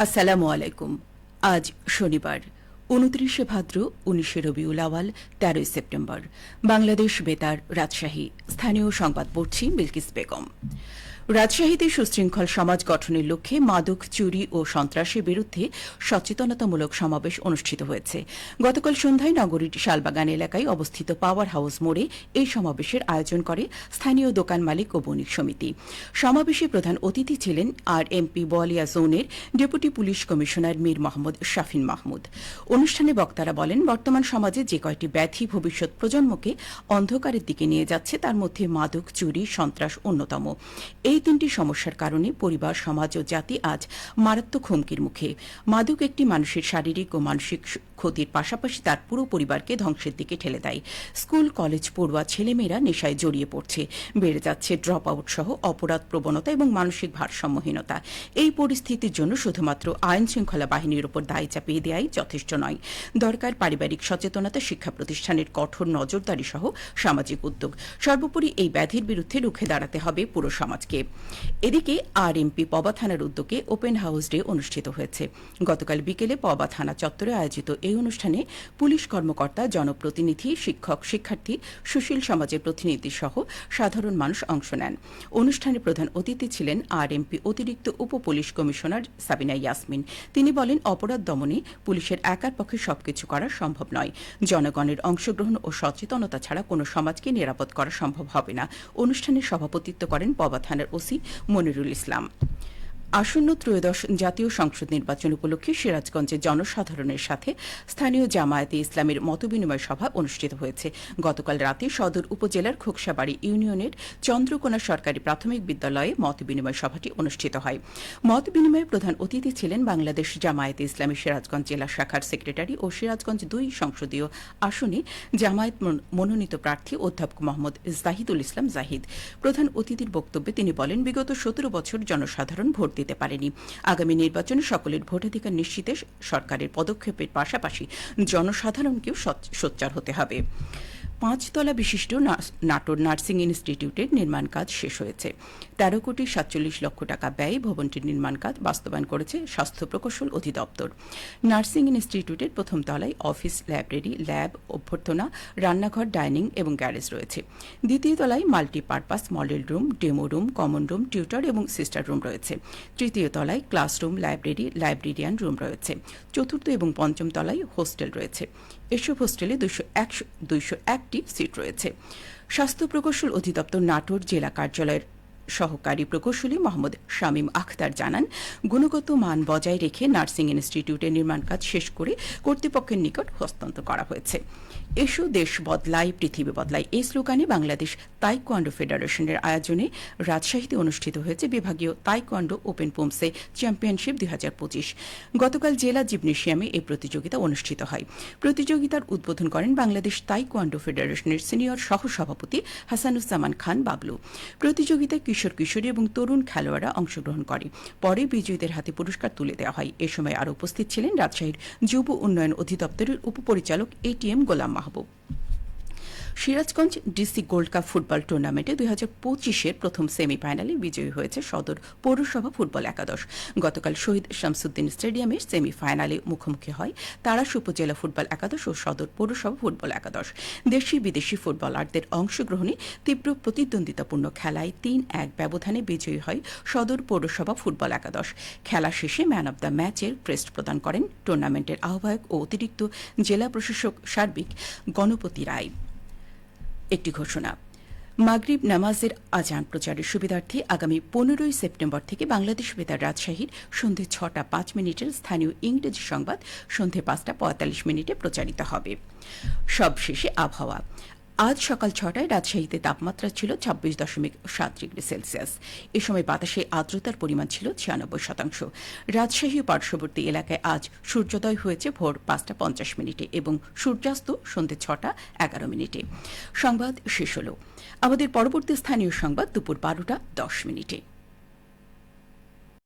আসসালামু আলাইকুম। আজ শনিবার ২৯ ভাদ্র ১৯ রবিউল আওয়াল ১৩ সেপ্টেম্বর। বাংলাদেশ বেতার, রাজশাহী। স্থানীয় সংবাদ পড়ছি বিলকিস বেগম। রাজশাহীতে সুশৃঙ্খল সমাজ গঠনের লক্ষ্যে মাদক, চুরি ও সন্ত্রাসের বিরুদ্ধে সচেতনতামূলক সমাবেশ অনুষ্ঠিত হয়েছে। গতকাল সন্ধ্যায় নগরীর শালবাগান এলাকায় অবস্থিত পাওয়ার হাউস মোড়ে এই সমাবেশের আয়োজন করে স্থানীয় দোকান মালিক ও বণিক সমিতি। সমাবেশে প্রধান অতিথি ছিলেন আরএমপি বোয়ালিয়া জোনের deputy police commissioner Mir Mohammad Shafin Mahmud. অনুষ্ঠানে বক্তারা বলেন, বর্তমান সমাজে যে কয়টি ব্যাধি ভবিষ্যৎ প্রজন্মকে অন্ধকারের দিকে নিয়ে যাচ্ছে তার মধ্যে মাদক, চুরি, সন্ত্রাস অন্যতম। এই তিনটি সমস্যার কারণে পরিবার, সমাজ ও জাতি আজ মারাত্মক হুমকির মুখে। মাদক একটি মানুষের শারীরিক ও মানসিক ক্ষতির পাশাপাশি তার পুরো পরিবারকে ধ্বংসের দিকে ঠেলে দেয়। স্কুল, কলেজ পড়ুয়া ছেলেমেয়েরা নেশায় জড়িয়ে পড়ছে। বেড়ে যাচ্ছে ড্রপ আউট সহ অপরাধ প্রবণতা এবং মানসিক ভারসাম্যহীনতা। এই পরিস্থিতির জন্য শুধুমাত্র আইন শৃঙ্খলা বাহিনীর উপর দায় চাপিয়ে দেওয়াই যথেষ্ট নয়। দরকার পারিবারিক সচেতনতা, শিক্ষা প্রতিষ্ঠানের কঠোর নজরদারি সহ সামাজিক উদ্যোগ। সর্বোপরি এই ব্যাধির বিরুদ্ধে রুখে দাঁড়াতে হবে পুরো সমাজকে। এদিকে আরএমপি পবা থানার উদ্যোগে ওপেন হাউস ডে অনুষ্ঠিত হয়েছে। গতকাল বিকেলে পবা থানা চত্বরে আয়োজিত এই অনুষ্ঠানে পুলিশ কর্মকর্তা, জনপ্রতিনিধি, শিক্ষক, শিক্ষার্থী, সুশীল সমাজের প্রতিনিধি সহ সাধারণ মানুষ অংশ নেন। অনুষ্ঠানে প্রধান অতিথি ছিলেন আরএমপি অতিরিক্ত উপ পুলিশ কমিশনার সাবিনা ইয়াসমিন। তিনি বলেন, অপরাধ দমনে পুলিশের একার পক্ষে সবকিছু করা সম্ভব নয়। জনগণের অংশগ্রহণ ও সচেতনতা ছাড়া কোনো সমাজকে নিরাপদ করা সম্ভব হবে না। অনুষ্ঠানে সভাপতিত্ব করেন পবা থানার ওসি মনিরুল ইসলাম। আসন্ন ত্রয়োদশ জাতীয় সংসদ নির্বাচন উপলক্ষে সিরাজগঞ্জে জনসাধারণের সাথে স্থানীয় জামায়াতে ইসলামের মতবিনিময় সভা অনুষ্ঠিত হয়েছে। গতকাল রাতে সদর উপজেলার খোকসাবাড়ি ইউনিয়নের চন্দ্রকোনা সরকারি প্রাথমিক বিদ্যালয়ে মতবিনিময় সভাটি অনুষ্ঠিত হয়। মতবিনিময়ে প্রধান অতিথি ছিলেন বাংলাদেশ জামায়াতে ইসলামী সিরাজগঞ্জ জেলা শাখার সেক্রেটারি ও সিরাজগঞ্জ ২ সংসদীয় আসনে জামায়াত মনোনীত প্রার্থী অধ্যাপক মোহাম্মদ জাহিদুল ইসলাম জাহিদ। প্রধান অতিথির বক্তব্যে তিনি বলেন, বিগত ১৭ বছর জনসাধারণ ভোট দিতে পারেনি। আগামী নির্বাচনে সকলের ভোটাধিকার নিশ্চিতে সরকারের পদক্ষেপের পাশাপাশি জনসাধারণকেও সোচ্চার হতে হবে। ৫ তলা বিশিষ্ট নাটোর নার্সিং ইনস্টিটিউটের নির্মাণ কাজ শেষ হয়েছে। ১৩ কোটি ৪৭ লক্ষ টাকা ব্যয়ে ভবনটির নির্মাণ কাজ বাস্তবায়ন করেছে স্বাস্থ্য প্রকৌশল অধিদপ্তর। নার্সিং ইনস্টিটিউটের প্রথম তলায় অফিস, লাইব্রেরি, ল্যাব, অভ্যর্থনা, রান্নাঘর, ডাইনিং এবং গ্যারেজ রয়েছে। দ্বিতীয় তলায় multipurpose model room, demo room, common room, tutor এবং সিস্টার রুম রয়েছে। তৃতীয় তলায় ক্লাসরুম, লাইব্রেরি, লাইব্রেরিয়ান রুম রয়েছে। চতুর্থ এবং পঞ্চম তলায় হোস্টেল রয়েছে। এসব হোস্টেলে ২০১টি সিট রয়েছে। স্বাস্থ্য প্রকৌশল অধিদপ্তর নাটোর জেলা কার্যালয়ের সহকারী প্রকৌশলী মোহাম্মদ শামীম আখতার জানান, গুণগত মান বজায় রেখে নার্সিং ইনস্টিটিউটের নির্মাণ কাজ শেষ করে কর্তৃপক্ষের নিকট হস্তান্তর করা হয়েছে। এসো দেশ বদলায়, পৃথিবী বদলায় এই স্লোগানে বাংলাদেশ তাইকোয়ান্ডো ফেডারেশনের আয়োজনে রাজশাহীতে অনুষ্ঠিত হয়েছে বিভাগীয় তাইকোয়ান্ডো ওপেন পোমসে চ্যাম্পিয়নশিপ ২০২৫। গতকাল জেলা জিমনেশিয়ামে এই প্রতিযোগিতা অনুষ্ঠিত হয়। প্রতিযোগিতার উদ্বোধন করেন বাংলাদেশ তাইকোয়ান্ডো ফেডারেশনের সিনিয়র সহসভাপতি হাসানুজ্জামান খান বাবলু। প্রতিযোগিতায় কিশোর, কিশোরী এবং তরুণ খেলোয়াড়রা অংশগ্রহণ করে। পরে বিজয়ীদের হাতে পুরস্কার তুলে দেওয়া হয়। এ সময় আরও উপস্থিত ছিলেন রাজশাহীর যুব উন্নয়ন অধিদপ্তরের উপপরিচালক ATM Golam Mahbub. Sirajganj DC gold cup football টুর্নামেন্টে ২০২৫-এর প্রথম সেমিফাইনালে বিজয়ী হয়েছে সদর পৌরসভা ফুটবল একাদশ। গতকাল শহীদ শামসুদ্দিন স্টেডিয়ামে সেমিফাইনালে মুখোমুখি হয় তারাস উপজেলা ফুটবল একাদশ ও সদর পৌরসভা ফুটবল একাদশ। দেশি বিদেশি ফুটবলারদের অংশগ্রহণে তীব্র প্রতিদ্বন্দ্বিতাপূর্ণ খেলায় ৩-১ ব্যবধানে বিজয়ী হয় সদর পৌরসভা ফুটবল একাদশ। খেলা শেষে ম্যান অব দ্য ম্যাচের ক্রেস্ট প্রদান করেন টুর্নামেন্টের আহ্বায়ক ও অতিরিক্ত জেলা প্রশাসক সার্বিক গণপতি রায়। একটি ঘোষণা, মাগরিব নামাজের আজান প্রচারের সুবিধার্থে আগামী ১৫ সেপ্টেম্বর থেকে বাংলাদেশ বেতার রাজশাহীর সন্ধে ৬টা ৫ মিনিটের স্থানীয় ইংরেজি সংবাদ সন্ধে ৫টা ৪৫ মিনিটে প্রচারিত হবে। সবশেষে আবহাওয়া। আজ সকাল ৬টায় রাজশাহীতে তাপমাত্রা ছিল ২৬.৭ ডিগ্রি সেলসিয়াস। এ সময় বাতাসে আর্দ্রতার পরিমাণ ছিল ৯৬%। রাজশাহী পার্শ্ববর্তী এলাকায় আজ সূর্যোদয় হয়েছে ভোর ৫টা ৫০ মিনিটে এবং সূর্যাস্ত সন্ধ্যে ৬টা ১১ মিনিটে। সংবাদ শেষ হল। আমাদের পরবর্তী স্থানীয় সংবাদ দুপুর ১২টা ১০ মিনিটে।